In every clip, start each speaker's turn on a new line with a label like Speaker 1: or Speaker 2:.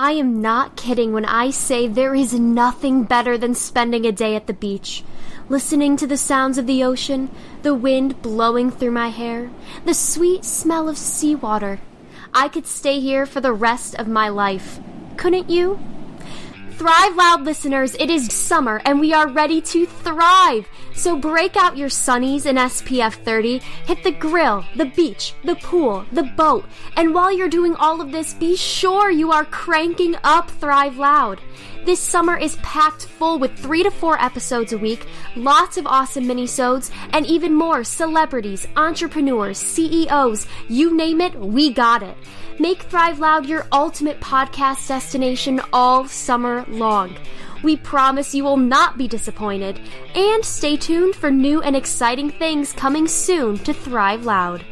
Speaker 1: I am not kidding when I say there is nothing better than spending a day at the beach, listening to the sounds of the ocean, the wind blowing through my hair, the sweet smell of seawater. I could stay here for the rest of my life. Couldn't you? Thrive Loud listeners, it is summer and we are ready to thrive. So break out your sunnies in SPF 30, hit the grill, the beach, the pool, the boat, and while you're doing all of this, be sure you are cranking up Thrive Loud. This summer is packed full with 3 to 4 episodes a week, lots of awesome minisodes, and even more celebrities, entrepreneurs, CEOs, you name it, we got it. Make Thrive Loud your ultimate podcast destination all summer long. We promise you will not be disappointed. And stay tuned for new and exciting things coming soon to Thrive Loud.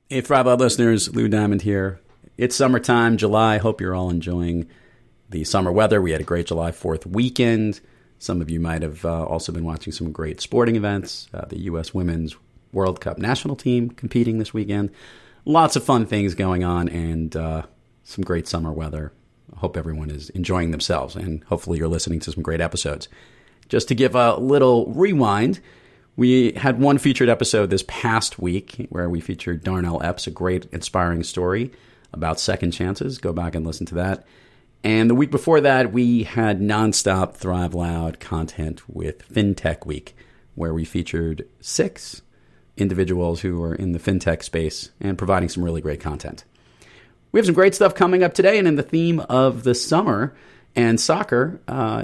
Speaker 2: Hey, Thrive Loud listeners, Lou Diamond here. It's summertime, July. Hope you're all enjoying the summer weather. We had a great July 4th weekend. Some of you might have also been watching some great sporting events. The U.S. Women's World Cup national team competing this weekend. Lots of fun things going on and some great summer weather. I hope everyone is enjoying themselves and hopefully you're listening to some great episodes. Just to give a little rewind, we had one featured episode this past week where we featured Darnell Epps, a great inspiring story about second chances. Go back and listen to that. And the week before that, we had nonstop Thrive Loud content with FinTech Week, where we featured 6 individuals who are in the fintech space and providing some really great content. We have some great stuff coming up today, and in the theme of the summer and soccer,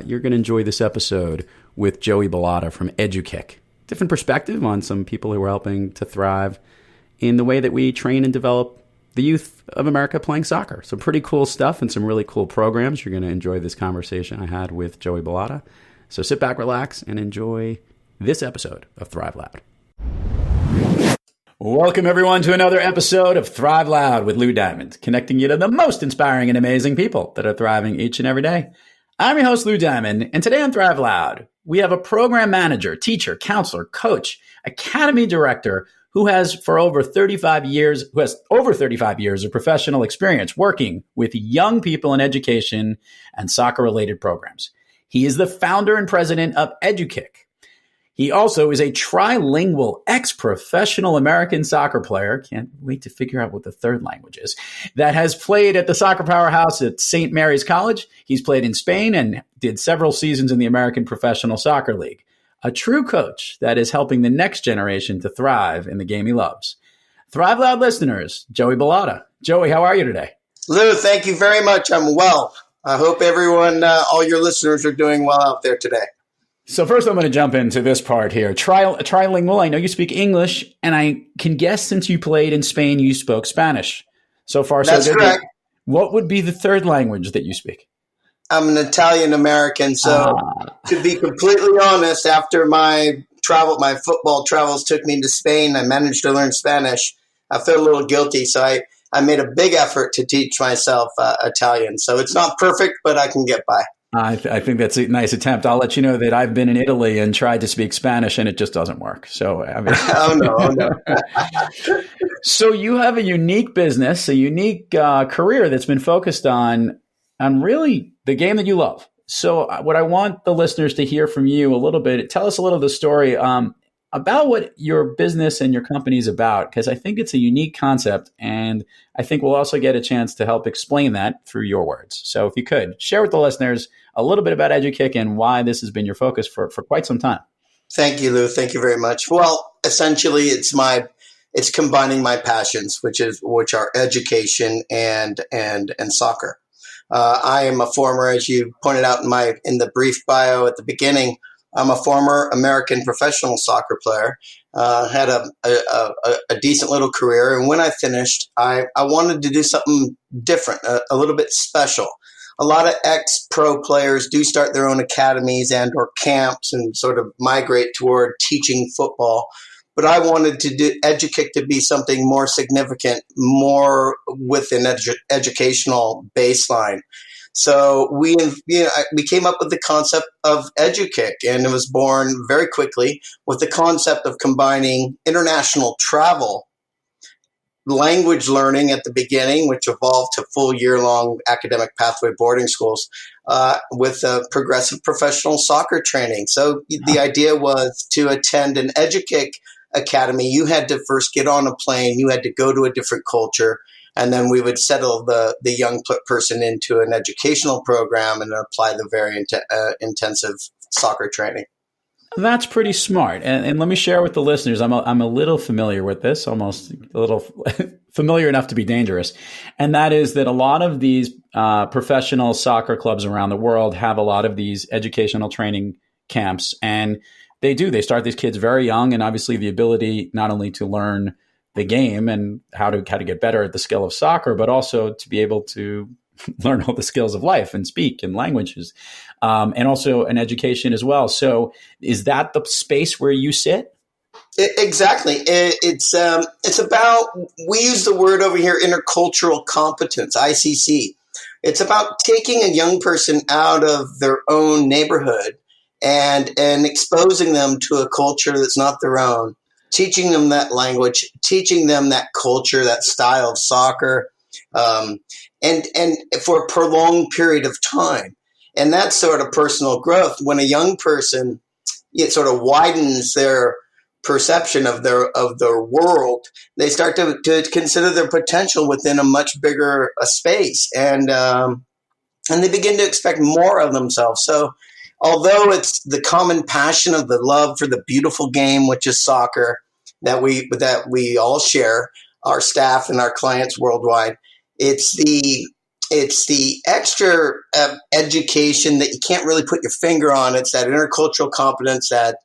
Speaker 2: you're going to enjoy this episode with Joey Bilotta from EduKick. Different perspective on some people who are helping to thrive in the way that we train and develop the youth of America playing soccer. Some pretty cool stuff and some really cool programs. You're going to enjoy this conversation I had with Joey Bilotta. So sit back, relax, and enjoy this episode of Thrive Loud. Welcome, everyone, to another episode of Thrive Loud with Lou Diamond, connecting you to the most inspiring and amazing people that are thriving each and every day. I'm your host, Lou Diamond, and today on Thrive Loud, we have a program manager, teacher, counselor, coach, academy director who has over 35 years of professional experience working with young people in education and soccer-related programs. He is the founder and president of EduKick. He also is a tri-lingual ex-professional American soccer player, can't wait to figure out what the third language is, that has played at the soccer powerhouse at St. Mary's College. He's played in Spain and did several seasons in the American Professional Soccer League. A true coach that is helping the next generation to thrive in the game he loves. Thrive Loud listeners, Joey Bilotta. Joey, how are you today?
Speaker 3: Lou, thank you very much. I'm well. I hope everyone, all your listeners are doing well out there today.
Speaker 2: So first I'm going to jump into this part here. Trilingual, I know you speak English, and I can guess since you played in Spain, you spoke Spanish. So far, so good.
Speaker 3: That's correct.
Speaker 2: What would be the third language that you speak?
Speaker 3: I'm an Italian-American, so to be completely honest, after my football travels took me to Spain, I managed to learn Spanish. I felt a little guilty, so I made a big effort to teach myself Italian. So it's not perfect, but I can get by.
Speaker 2: I think that's a nice attempt. I'll let you know that I've been in Italy and tried to speak Spanish, and it just doesn't work. So, I mean,
Speaker 3: oh no.
Speaker 2: So you have a unique business, a unique career that's been focused on really the game that you love. So what I want the listeners to hear from you a little bit, tell us a little of the story about what your business and your company is about, because I think it's a unique concept, and I think we'll also get a chance to help explain that through your words. So if you could, share with the listeners a little bit about EduKick and why this has been your focus for quite some time.
Speaker 3: Thank you, Lou. Thank you very much. Well, essentially, it's combining my passions, which are education and soccer. I am a former, as you pointed out in the brief bio at the beginning, I'm a former American professional soccer player, had a decent little career. And when I finished, I wanted to do something different, a little bit special. A lot of ex-pro players do start their own academies and or camps and sort of migrate toward teaching football. But I wanted to do EduKick to be something more significant, more with an educational baseline. So we came up with the concept of EduKick, and it was born very quickly with the concept of combining international travel language learning at the beginning, which evolved to full year-long academic pathway boarding schools, with progressive professional soccer training. So the idea was to attend an EduKick academy. You had to first get on a plane. You had to go to a different culture. And then we would settle the young person into an educational program and apply the very intensive soccer training.
Speaker 2: That's pretty smart. And let me share with the listeners, I'm a little familiar with this, almost a little familiar enough to be dangerous. And that is that a lot of these professional soccer clubs around the world have a lot of these educational training camps. And they start these kids very young, and obviously the ability not only to learn the game and how to get better at the skill of soccer, but also to be able to learn all the skills of life and speak and languages, and also an education as well. So is that the space where you sit?
Speaker 3: Exactly. It's about, we use the word over here, intercultural competence, ICC. It's about taking a young person out of their own neighborhood and exposing them to a culture that's not their own, teaching them that language, teaching them that culture, that style of soccer, and for a prolonged period of time. And that's sort of personal growth. When a young person, it sort of widens their perception of their world, they start to consider their potential within a much bigger space, and they begin to expect more of themselves. So although it's the common passion of the love for the beautiful game, which is soccer, that we all share, our staff and our clients worldwide, it's the extra education that you can't really put your finger on. It's that intercultural competence, that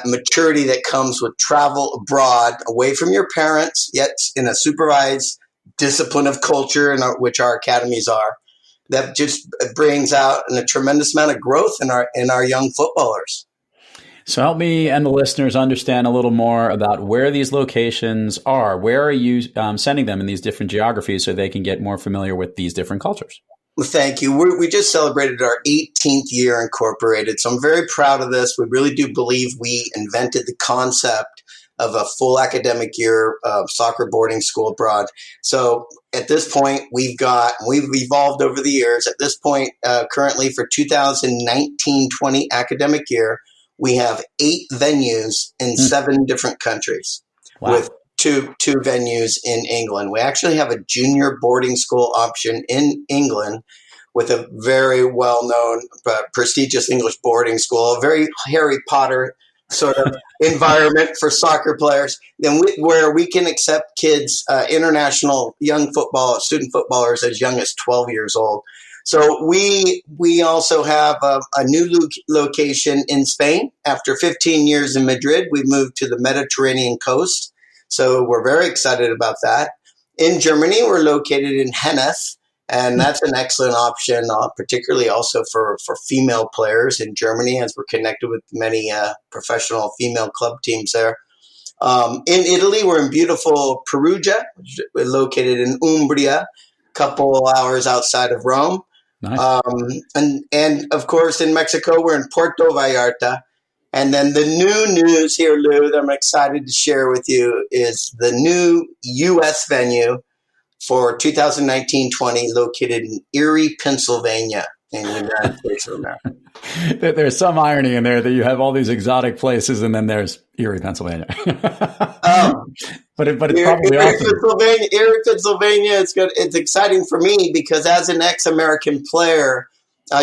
Speaker 3: maturity that comes with travel abroad, away from your parents, yet in a supervised discipline of culture, which our academies are, that just brings out a tremendous amount of growth in our young footballers.
Speaker 2: So help me and the listeners understand a little more about where these locations are. Where are you sending them in these different geographies so they can get more familiar with these different cultures?
Speaker 3: Well, thank you. We just celebrated our 18th year incorporated, so I'm very proud of this. We really do believe we invented the concept of a full academic year soccer boarding school abroad. So at this point, we've evolved over the years. At this point, currently for 2019-20 academic year, we have 8 venues in 7 different countries. Wow. With two venues in England. We actually have a junior boarding school option in England with a very well-known, prestigious English boarding school, a very Harry Potter sort of environment for soccer players. Then where we can accept kids, international student footballers as young as 12 years old. So we also have a new location in Spain. After 15 years in Madrid, we moved to the Mediterranean coast. So we're very excited about that. In Germany, we're located in Hennef, and that's an excellent option, particularly also for female players in Germany, as we're connected with many professional female club teams there. In Italy, we're in beautiful Perugia, which is located in Umbria, a couple hours outside of Rome. Nice. And of course, in Mexico, we're in Puerto Vallarta. And then the new news here, Lou, that I'm excited to share with you is the new U.S. venue for 2019-20 located in Erie, Pennsylvania, in the United States of America.
Speaker 2: There's some irony in there that you have all these exotic places, and then there's Erie, Pennsylvania. But it's probably awesome.
Speaker 3: Erie, Pennsylvania. It's good. It's exciting for me because as an ex-American player,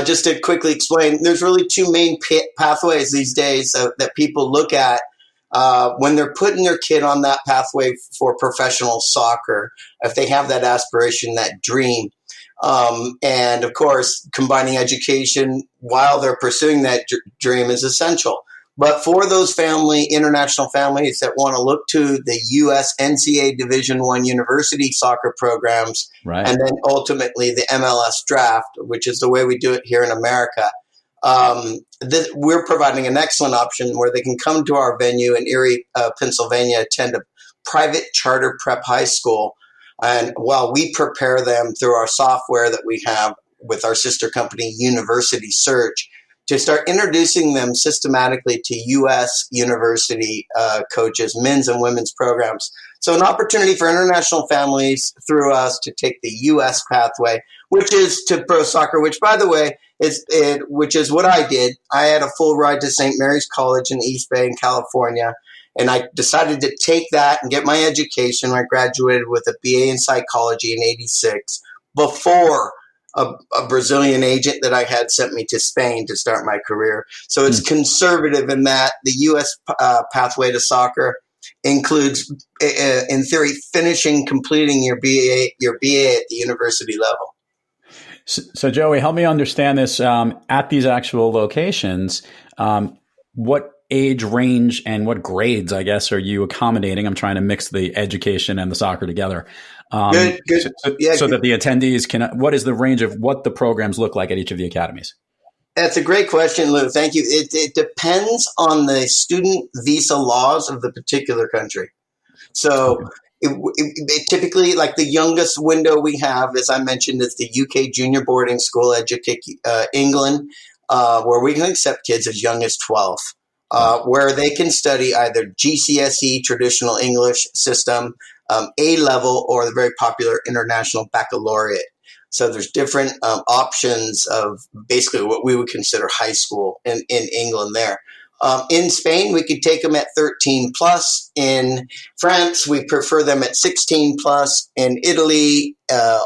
Speaker 3: just to quickly explain, there's really 2 main pathways these days that people look at when they're putting their kid on that pathway for professional soccer, if they have that aspiration, that dream. And of course, combining education while they're pursuing that dream is essential. But for those international families that want to look to the U.S. NCAA Division I university soccer programs, right, and then ultimately the MLS draft, which is the way we do it here in America, we're providing an excellent option where they can come to our venue in Erie, Pennsylvania, attend a private charter prep high school. And while we prepare them through our software that we have with our sister company, University Search, to start introducing them systematically to U.S. university coaches, men's and women's programs, So an opportunity for international families through us to take the U.S. pathway, which is to pro soccer, which, by the way, which is what I did. I had a full ride to St. Mary's College in East Bay in California, and I decided to take that and get my education. I graduated with a BA in psychology in '86 before a Brazilian agent that I had sent me to Spain to start my career. So it's conservative in that the U.S. Pathway to soccer includes, in theory, completing your BA at the university level.
Speaker 2: So Joey, help me understand this. At these actual locations, what age range and what grades, I guess, are you accommodating? I'm trying to mix the education and the soccer together.
Speaker 3: Good.
Speaker 2: So that the attendees can, what is the range of what the programs look like at each of the academies?
Speaker 3: That's a great question, Lou. Thank you. It depends on the student visa laws of the particular country. So typically, like the youngest window we have, as I mentioned, is the UK Junior Boarding School, EduKick England, where we can accept kids as young as 12, where they can study either GCSE, traditional English system, A-level, or the very popular international baccalaureate. So there's different options of basically what we would consider high school in England there. In Spain, we could take them at 13 plus. In France, we prefer them at 16 plus. In Italy,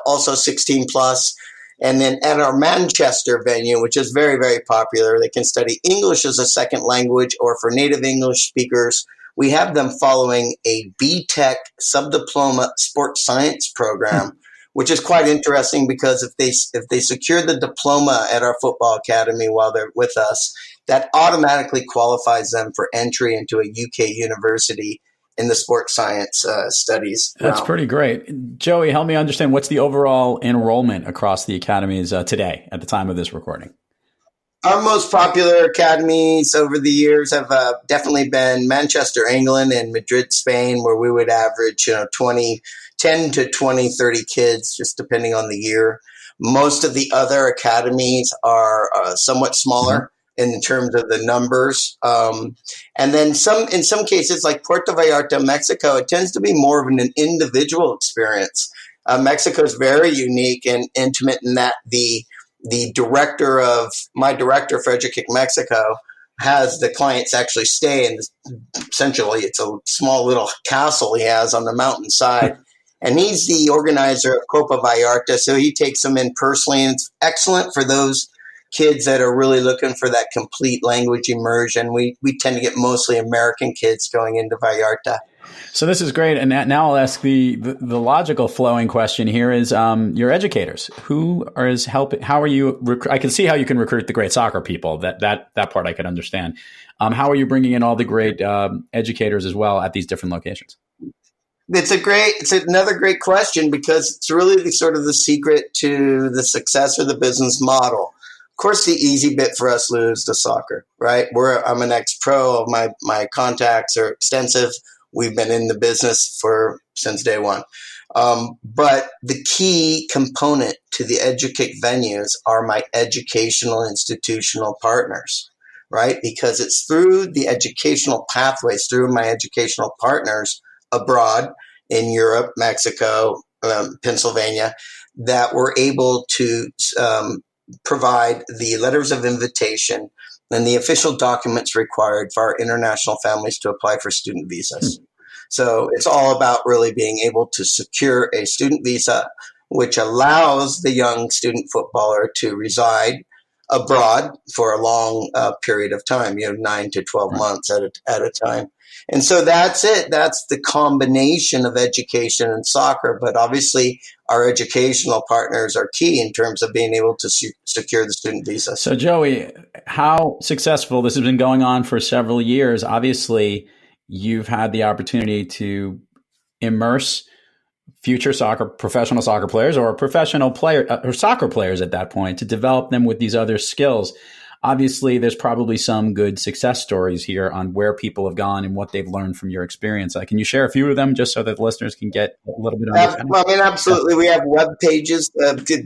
Speaker 3: also 16 plus. And then at our Manchester venue, which is very, very popular, they can study English as a second language, or for native English speakers, we have them following a BTEC subdiploma sports science program, which is quite interesting because if they secure the diploma at our football academy while they're with us, that automatically qualifies them for entry into a UK university in the sports science studies.
Speaker 2: That's pretty great. Joey, help me understand, what's the overall enrollment across the academies today at the time of this recording?
Speaker 3: Our most popular academies over the years have definitely been Manchester, England, and Madrid, Spain, where we would average 10 to 20, 30 kids, just depending on the year. Most of the other academies are somewhat smaller in terms of the numbers. And then in some cases, like Puerto Vallarta, Mexico, it tends to be more of an individual experience. Mexico is very unique and intimate in that my director for EduKick Mexico has the clients actually stay in, essentially it's a small little castle he has on the mountainside. And he's the organizer of Copa Vallarta, so he takes them in personally, and it's excellent for those kids that are really looking for that complete language immersion. We tend to get mostly American kids going into Vallarta.
Speaker 2: So this is great. And now I'll ask the logical flowing question here is your educators. Who is helping? How are you? I can see how you can recruit the great soccer people. That part I can understand. How are you bringing in all the great educators as well at these different locations?
Speaker 3: It's another great question, because it's really the secret to the success of the business model. Of course, the easy bit for us, Lou, is the soccer, right? I'm an ex-pro. My contacts are extensive. We've been in the business since day one. But the key component to the EduKick venues are my educational institutional partners, right? Because it's through the educational pathways, through my educational partners abroad in Europe, Mexico, Pennsylvania, that we're able to provide the letters of invitation and the official documents required for our international families to apply for student visas. So it's all about really being able to secure a student visa, which allows the young student footballer to reside abroad for a long period of time, 9 to 12 months at a time. And so that's it. That's the combination of education and soccer. But obviously, our educational partners are key in terms of being able to secure the student visa.
Speaker 2: So, Joey, how successful? This has been going on for several years. Obviously, you've had the opportunity to immerse future professional soccer players, or professional player or soccer players at that point, to develop them with these other skills. Obviously, there's probably some good success stories here on where people have gone and what they've learned from your experience. Can you share a few of them just so that the listeners can get a little bit of understanding?
Speaker 3: Absolutely. We have web pages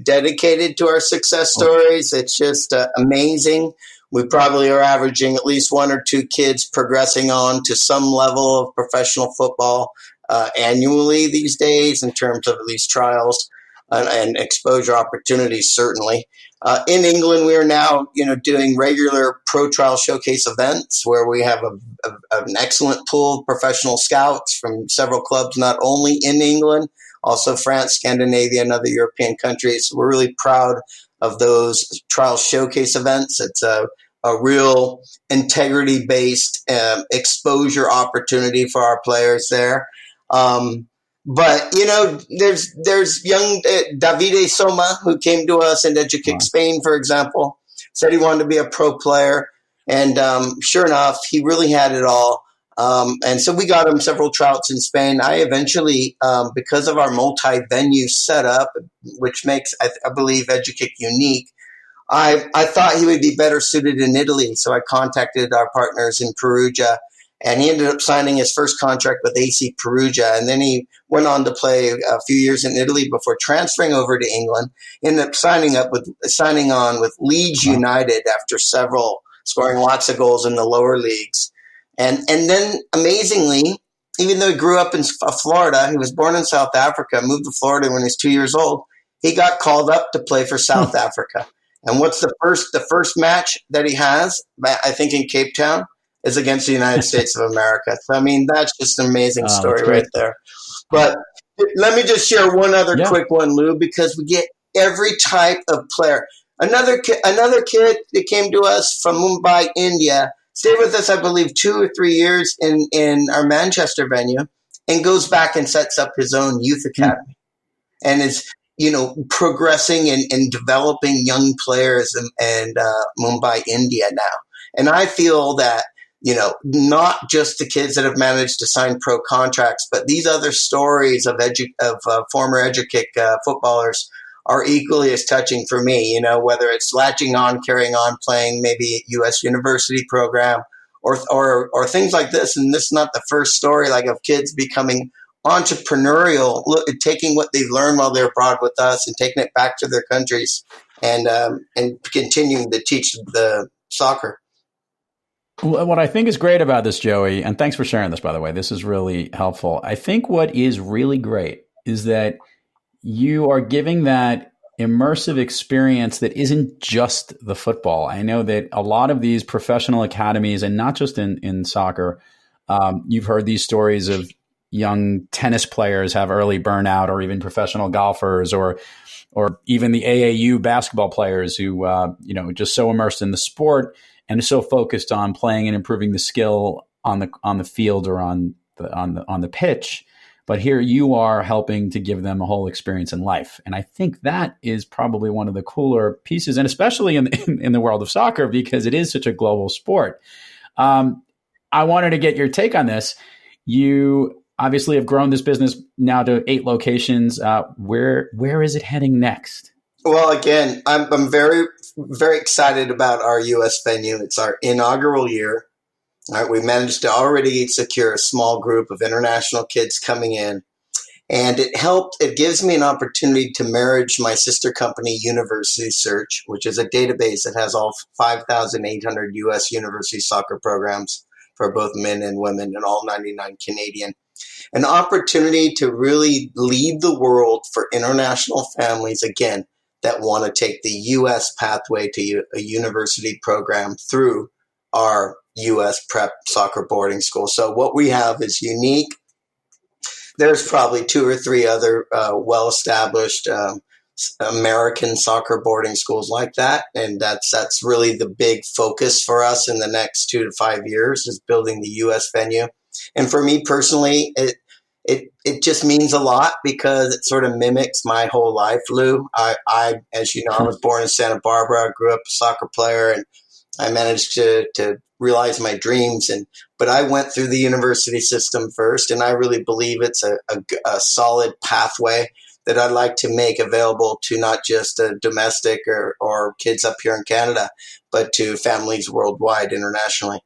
Speaker 3: dedicated to our success stories. It's just amazing. We probably are averaging at least 1 or 2 kids progressing on to some level of professional football annually these days in terms of these trials and exposure opportunities, certainly. In England, we are now, doing regular pro trial showcase events where we have an excellent pool of professional scouts from several clubs, not only in England, also France, Scandinavia, and other European countries. We're really proud of those trial showcase events. It's a real integrity-based exposure opportunity for our players there. But, there's young Davide Soma, who came to us in EduKick Spain, for example, said he wanted to be a pro player. And sure enough, he really had it all. And so we got him several tryouts in Spain. I eventually, because of our multi-venue setup, which makes, I believe, EduKick unique, I thought he would be better suited in Italy. So I contacted our partners in Perugia, and he ended up signing his first contract with AC Perugia. And then he went on to play a few years in Italy before transferring over to England, ended up signing on with Leeds United after scoring lots of goals in the lower leagues. And then amazingly, even though he grew up in Florida, he was born in South Africa, moved to Florida when he was 2 years old, he got called up to play for South Africa. And what's the first match that he has, I think in Cape Town, is against the United States of America. So, I mean, that's just an amazing story right there. But let me just share one other quick one, Lou, because we get every type of player. Another kid that came to us from Mumbai, India, stayed with us, I believe, 2 or 3 years in our Manchester venue, and goes back and sets up his own youth academy and is, progressing and developing young players in Mumbai, India now. And I feel that, not just the kids that have managed to sign pro contracts, but these other stories of former EduKick footballers are equally as touching for me, whether it's latching on, carrying on, playing maybe a U.S. university program or things like this. And this is not the first story of kids becoming entrepreneurial, taking what they've learned while they're abroad with us and taking it back to their countries and continuing to teach the soccer.
Speaker 2: What I think is great about this, Joey, and thanks for sharing this, by the way, this is really helpful. I think what is really great is that you are giving that immersive experience that isn't just the football. I know that a lot of these professional academies, and not just in soccer, you've heard these stories of young tennis players have early burnout, or even professional golfers, or even the AAU basketball players who, just so immersed in the sport and so focused on playing and improving the skill on the field or on the pitch. But here you are helping to give them a whole experience in life. And I think that is probably one of the cooler pieces, and especially in the world of soccer, because it is such a global sport. I wanted to get your take on this. You obviously have grown this business now to 8 locations. Where is it heading next?
Speaker 3: Well, again, I'm very, very excited about our U.S. venue. It's our inaugural year. All right, we managed to already secure a small group of international kids coming in, and it gives me an opportunity to marriage my sister company, University Search, which is a database that has all 5,800 U.S. university soccer programs for both men and women, and all 99 Canadian. An opportunity to really lead the world for international families, again, that want to take the U.S. pathway to a university program through our U.S. prep soccer boarding school. So what we have is unique. There's probably 2 or 3 other well-established American soccer boarding schools like that, and that's really the big focus for us in the next 2 to 5 years, is building the U.S. venue. And for me personally, it just means a lot because it sort of mimics my whole life, Lou. I as you know, I was born in Santa Barbara. I grew up a soccer player, and I managed to realize my dreams. But I went through the university system first, and I really believe it's a solid pathway that I'd like to make available to not just domestic or kids up here in Canada, but to families worldwide, internationally.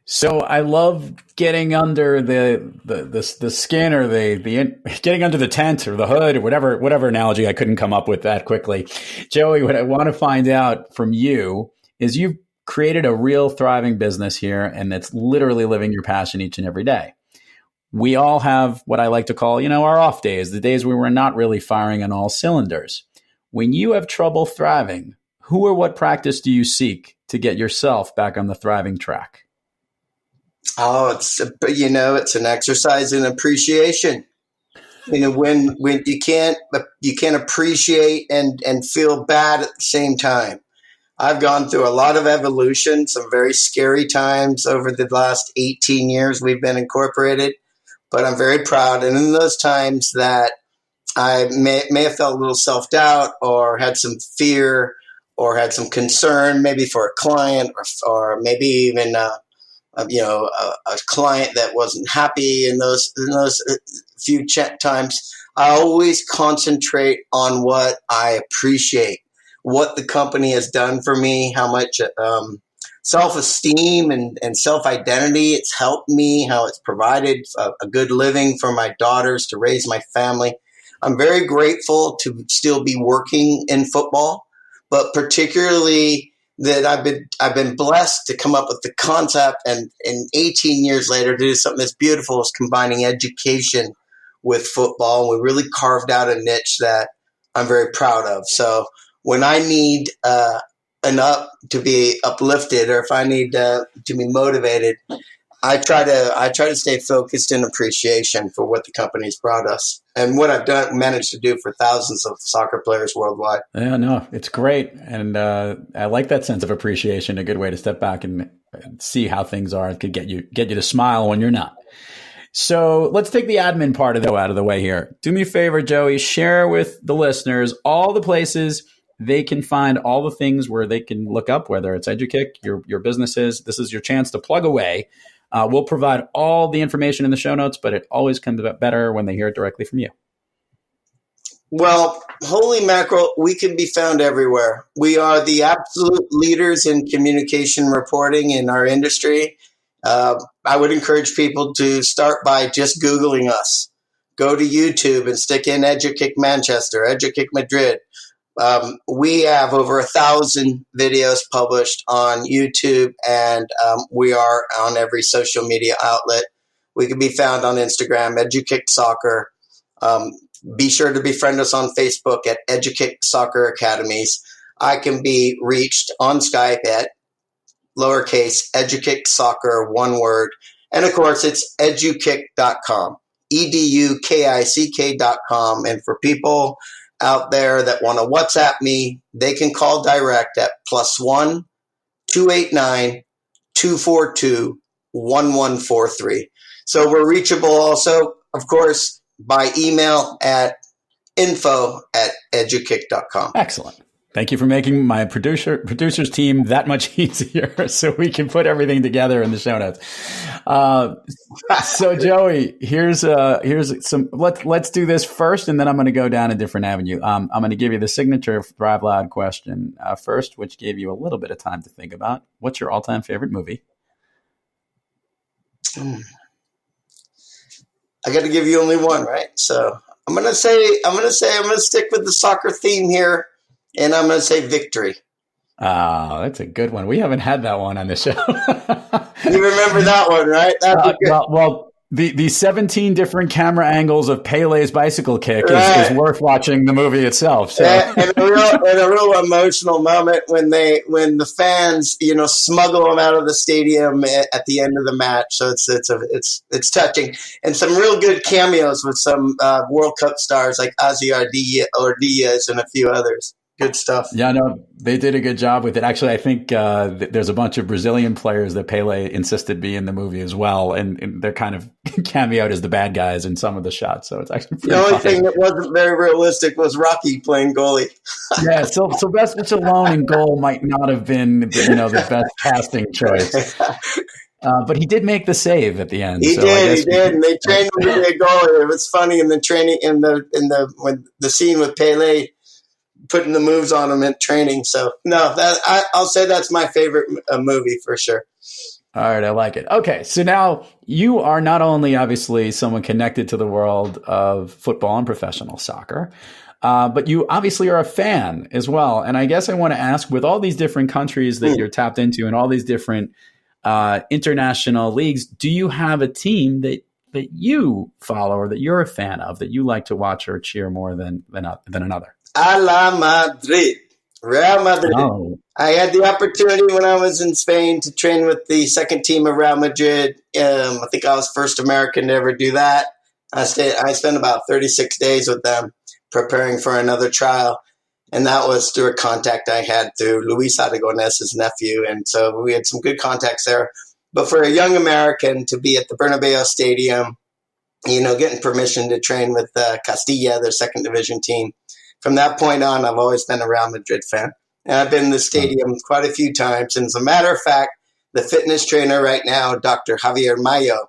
Speaker 2: So I love getting under the skin, or getting under the tent or the hood, or whatever analogy I couldn't come up with that quickly. Joey, what I want to find out from you is you've created a real thriving business here, and that's literally living your passion each and every day. we all have what I like to call, our off days, the days where we're not really firing on all cylinders. When you have trouble thriving, who or what practice do you seek to get yourself back on the thriving track?
Speaker 3: Oh, it's an exercise in appreciation. When you can't appreciate and feel bad at the same time. I've gone through a lot of evolution, some very scary times over the last 18 years we've been incorporated, but I'm very proud. And in those times that I may have felt a little self-doubt or had some fear or had some concern, maybe for a client or maybe even a client that wasn't happy in those few times, I always concentrate on what I appreciate, what the company has done for me, how much self-esteem and self-identity it's helped me, how it's provided a good living for my daughters to raise my family. I'm very grateful to still be working in football, but particularly that I've been blessed to come up with the concept and 18 years later to do something as beautiful as combining education with football. We really carved out a niche that I'm very proud of. So when I need to be uplifted, or if I need to be motivated, I try to stay focused in appreciation for what the company's brought us and what I've managed to do for thousands of soccer players worldwide.
Speaker 2: Yeah, no, it's great, and I like that sense of appreciation. A good way to step back and see how things are. It could get you to smile when you're not. So let's take the admin part out of the way here. Do me a favor, Joey, share with the listeners all the places they can find all the things where they can look up, whether it's EduKick, your businesses. This is your chance to plug away. We'll provide all the information in the show notes, but it always comes better when they hear it directly from you.
Speaker 3: Well, holy mackerel, we can be found everywhere. We are the absolute leaders in communication reporting in our industry. I would encourage people to start by just Googling us. Go to YouTube and stick in EduKick Manchester, EduKick Madrid. We have over 1,000 videos published on YouTube, and we are on every social media outlet. We can be found on Instagram, EduKick Soccer. Be sure to befriend us on Facebook at EduKick Soccer Academies. I can be reached on Skype at lowercase EduKick Soccer, one word. And of course, it's edukick.com, edukick.com. And for people out there that want to WhatsApp me, they can call direct at +1 289 242 1143. So we're reachable also, of course, by email at info@edukick.com.
Speaker 2: Excellent. Thank you for making my producer's team that much easier so we can put everything together in the show notes. So Joey, here's some, let's do this first, and then I'm going to go down a different avenue. I'm going to give you the signature Thrive Loud question first, which gave you a little bit of time to think about. What's your all-time favorite movie?
Speaker 3: I got to give you only one, right? So I'm going to stick with the soccer theme here. And I'm going to say Victory.
Speaker 2: Oh, that's a good one. We haven't had that one on the show.
Speaker 3: You remember that one, right?
Speaker 2: Well, the 17 different camera angles of Pele's bicycle kick is worth watching the movie itself. So.
Speaker 3: And a real emotional moment when the fans, smuggle them out of the stadium at the end of the match. So it's touching, and some real good cameos with some World Cup stars like Aziar Diaz and a few others. Good stuff.
Speaker 2: Yeah, no, they did a good job with it. Actually, I think there's a bunch of Brazilian players that Pele insisted be in the movie as well, and they're kind of cameoed as the bad guys in some of the shots. So it's actually pretty
Speaker 3: the only
Speaker 2: funny.
Speaker 3: thing that wasn't very realistic was Rocky playing goalie.
Speaker 2: Yeah, so Sylvester Stallone in goal might not have been the best casting choice. But he did make the save at the end.
Speaker 3: He did. And they trained him to be a goalie. It was funny in the training when the scene with Pele putting the moves on him at training. So no, I'll say that's my favorite movie for sure.
Speaker 2: All right, I like it. Okay, so now you are not only obviously someone connected to the world of football and professional soccer, but you obviously are a fan as well. And I guess I want to ask, with all these different countries that you're tapped into and all these different international leagues, do you have a team that that you follow or that you're a fan of, that you like to watch or cheer more than another?
Speaker 3: A la Madrid. Real Madrid.
Speaker 2: Oh.
Speaker 3: I had the opportunity when I was in Spain to train with the second team of Real Madrid. I think I was first American to ever do that. I spent about 36 days with them preparing for another trial. And that was through a contact I had through Luis Aragonés' nephew. And so we had some good contacts there. But for a young American to be at the Bernabeu Stadium, getting permission to train with Castilla, their second division team, from that point on, I've always been a Real Madrid fan. And I've been in the stadium quite a few times. And as a matter of fact, the fitness trainer right now, Dr. Javier Mayo,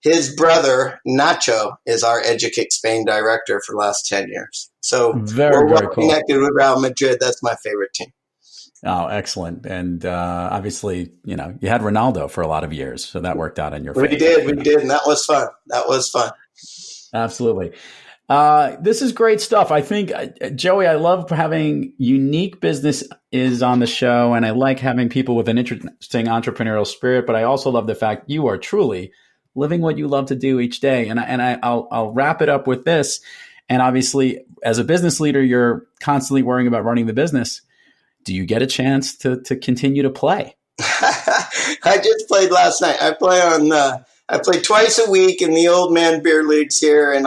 Speaker 3: his brother, Nacho, is our EduKick Spain director for the last 10 years. So we're well connected with Real Madrid. That's my favorite team.
Speaker 2: Oh, excellent. And obviously, you had Ronaldo for a lot of years, so that worked out in your favor.
Speaker 3: We did. And that was fun.
Speaker 2: Absolutely. This is great stuff. I think, Joey, I love having unique businesses on the show, and I like having people with an interesting entrepreneurial spirit, but I also love the fact you are truly living what you love to do each day. And I'll wrap it up with this. And obviously, as a business leader, you're constantly worrying about running the business. Do you get a chance to continue to play?
Speaker 3: I just played last night. I play twice a week in the old man beer leagues here in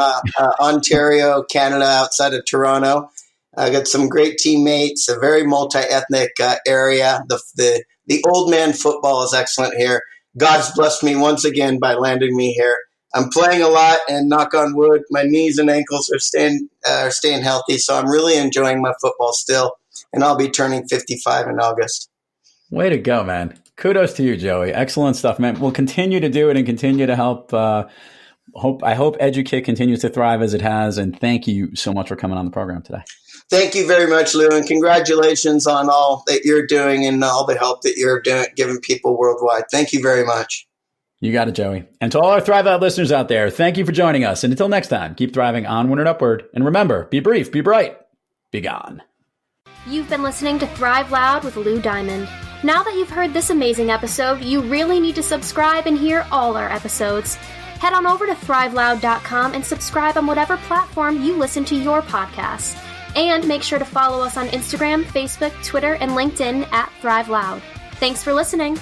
Speaker 3: Ontario, Canada, outside of Toronto. I got some great teammates, a very multi-ethnic area. The old man football is excellent here. God's blessed me once again by landing me here. I'm playing a lot, and knock on wood, my knees and ankles are staying healthy. So I'm really enjoying my football still, and I'll be turning 55 in August.
Speaker 2: Way to go, man. Kudos to you, Joey. Excellent stuff, man. We'll continue to do it and continue to help. I hope EduKick continues to thrive as it has. And thank you so much for coming on the program today.
Speaker 3: Thank you very much, Lou, and congratulations on all that you're doing and all the help that you're giving people worldwide. Thank you very much.
Speaker 2: You got it, Joey. And to all our Thrive Loud listeners out there, thank you for joining us. And until next time, keep thriving onward and upward. And remember, be brief, be bright, be gone.
Speaker 1: You've been listening to Thrive Loud with Lou Diamond. Now that you've heard this amazing episode, you really need to subscribe and hear all our episodes. Head on over to thriveloud.com and subscribe on whatever platform you listen to your podcasts. And make sure to follow us on Instagram, Facebook, Twitter, and LinkedIn at Thrive Loud. Thanks for listening.